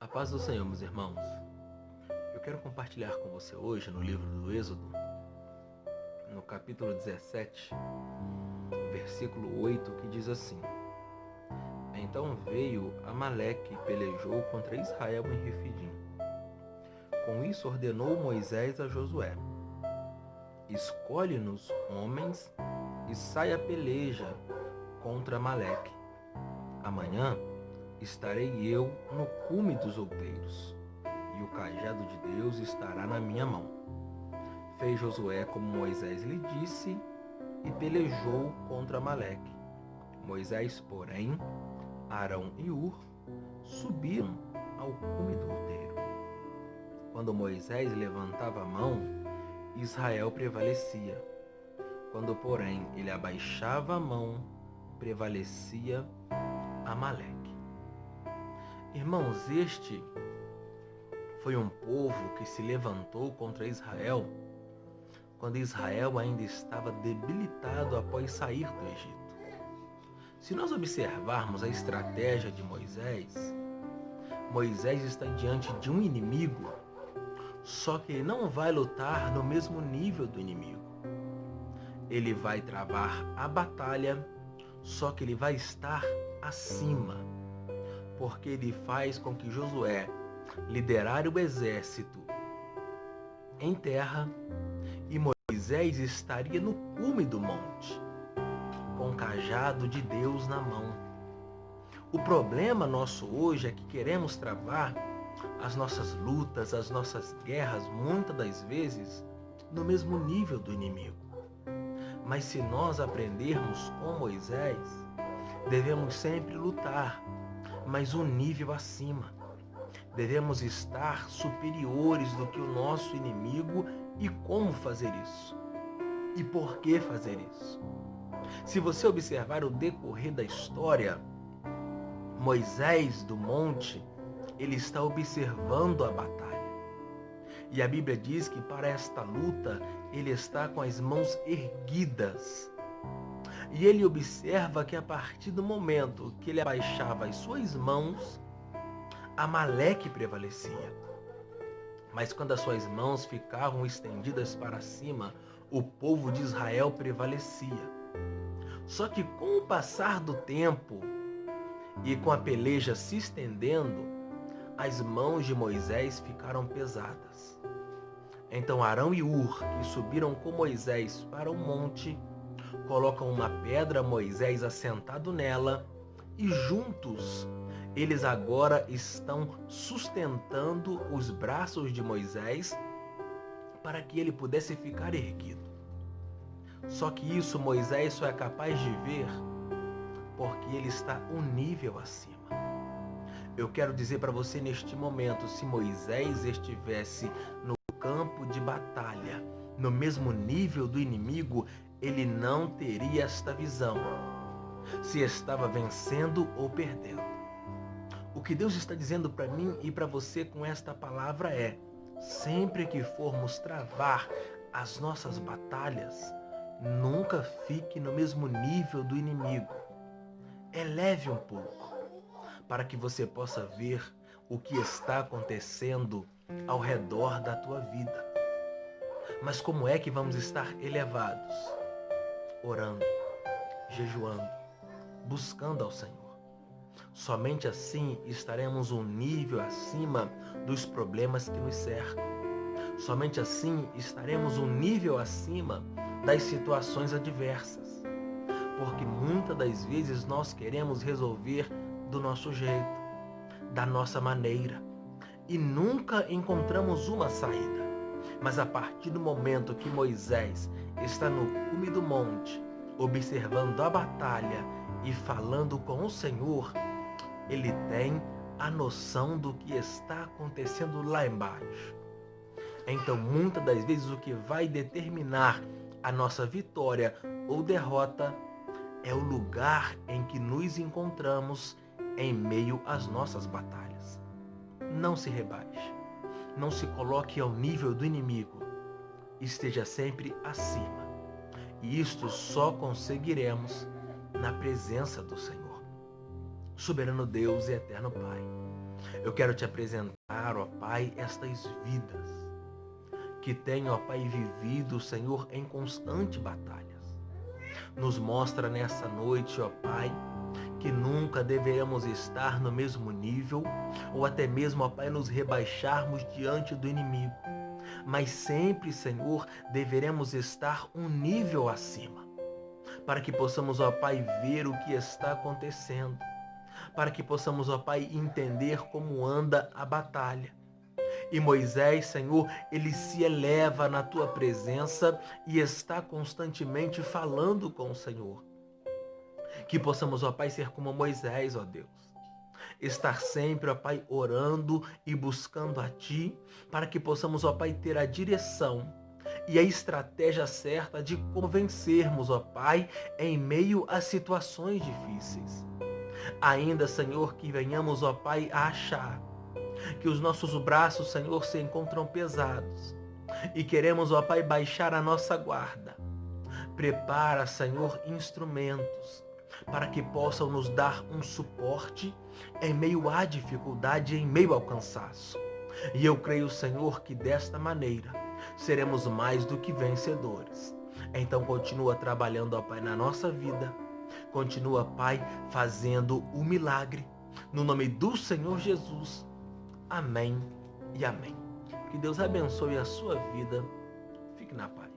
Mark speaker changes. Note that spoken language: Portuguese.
Speaker 1: A paz do Senhor, meus irmãos. Eu quero compartilhar com você hoje no livro do Êxodo, no capítulo 17, versículo 8, que diz assim: Então veio Amaleque e pelejou contra Israel em Refidim. Com isso ordenou Moisés a Josué: Escolhe-nos homens e sai a peleja contra Amaleque. Amanhã estarei eu no cume dos outeiros, e o cajado de Deus estará na minha mão. Fez Josué como Moisés lhe disse e pelejou contra Amaleque. Moisés, porém, Arão e Hur subiram ao cume do outeiro. Quando Moisés levantava a mão, Israel prevalecia. Quando, porém, ele abaixava a mão, prevalecia Amaleque. Irmãos, este foi um povo que se levantou contra Israel quando Israel ainda estava debilitado após sair do Egito. Se nós observarmos a estratégia de Moisés, Moisés está diante de um inimigo, só que ele não vai lutar no mesmo nível do inimigo. Ele vai travar a batalha, só que ele vai estar acima, porque ele faz com que Josué liderar o exército em terra e Moisés estaria no cume do monte, com o cajado de Deus na mão. O problema nosso hoje é que queremos travar as nossas lutas, as nossas guerras, muitas das vezes, no mesmo nível do inimigo. Mas se nós aprendermos com Moisés, devemos sempre lutar, mas um nível acima. Devemos estar superiores do que o nosso inimigo. E como fazer isso? E por que fazer isso? Se você observar o decorrer da história, Moisés do monte, ele está observando a batalha. E a Bíblia diz que para esta luta, ele está com as mãos erguidas. E ele observa que a partir do momento que ele abaixava as suas mãos, Amaleque prevalecia. Mas quando as suas mãos ficavam estendidas para cima, o povo de Israel prevalecia. Só que com o passar do tempo e com a peleja se estendendo, as mãos de Moisés ficaram pesadas. Então Arão e Hur, que subiram com Moisés para o monte, colocam uma pedra, Moisés assentado nela, e juntos eles agora estão sustentando os braços de Moisés para que ele pudesse ficar erguido. Só que isso Moisés só é capaz de ver porque ele está um nível acima. Eu quero dizer para você neste momento, se Moisés estivesse no campo de batalha, no mesmo nível do inimigo, ele não teria esta visão, se estava vencendo ou perdendo. O que Deus está dizendo para mim e para você com esta palavra é: sempre que formos travar as nossas batalhas, nunca fique no mesmo nível do inimigo. Eleve um pouco, para que você possa ver o que está acontecendo ao redor da tua vida. Mas como é que vamos estar elevados? Orando, jejuando, buscando ao Senhor. Somente assim estaremos um nível acima dos problemas que nos cercam. Somente assim estaremos um nível acima das situações adversas. Porque muitas das vezes nós queremos resolver do nosso jeito, da nossa maneira, e nunca encontramos uma saída. Mas a partir do momento que Moisés está no cume do monte, observando a batalha e falando com o Senhor, ele tem a noção do que está acontecendo lá embaixo. Então, muitas das vezes, o que vai determinar a nossa vitória ou derrota é o lugar em que nos encontramos em meio às nossas batalhas. Não se rebaixe, não se coloque ao nível do inimigo, esteja sempre acima. E isto só conseguiremos na presença do Senhor. Soberano Deus e eterno Pai, Eu quero te apresentar, ó Pai, estas vidas que têm, ó Pai, vivido, Senhor, em constante batalhas. Nos mostra nessa noite, ó Pai, que nunca deveremos estar no mesmo nível ou até mesmo, ó Pai, nos rebaixarmos diante do inimigo. Mas sempre, Senhor, deveremos estar um nível acima, para que possamos, ó Pai, ver o que está acontecendo, para que possamos, ó Pai, entender como anda a batalha. E Moisés, Senhor, ele se eleva na tua presença e está constantemente falando com o Senhor. Que possamos, ó Pai, ser como Moisés, ó Deus. Estar sempre, ó Pai, orando e buscando a Ti, para que possamos, ó Pai, ter a direção e a estratégia certa de como vencermos, ó Pai, em meio a situações difíceis. Ainda, Senhor, que venhamos, ó Pai, a achar que os nossos braços, Senhor, se encontram pesados e queremos, ó Pai, baixar a nossa guarda. Prepara, Senhor, instrumentos para que possam nos dar um suporte em meio à dificuldade, em meio ao cansaço. E eu creio, Senhor, que desta maneira seremos mais do que vencedores. Então continua trabalhando, ó Pai, na nossa vida. Continua, Pai, fazendo o milagre. No nome do Senhor Jesus. Amém e amém. Que Deus abençoe a sua vida. Fique na paz.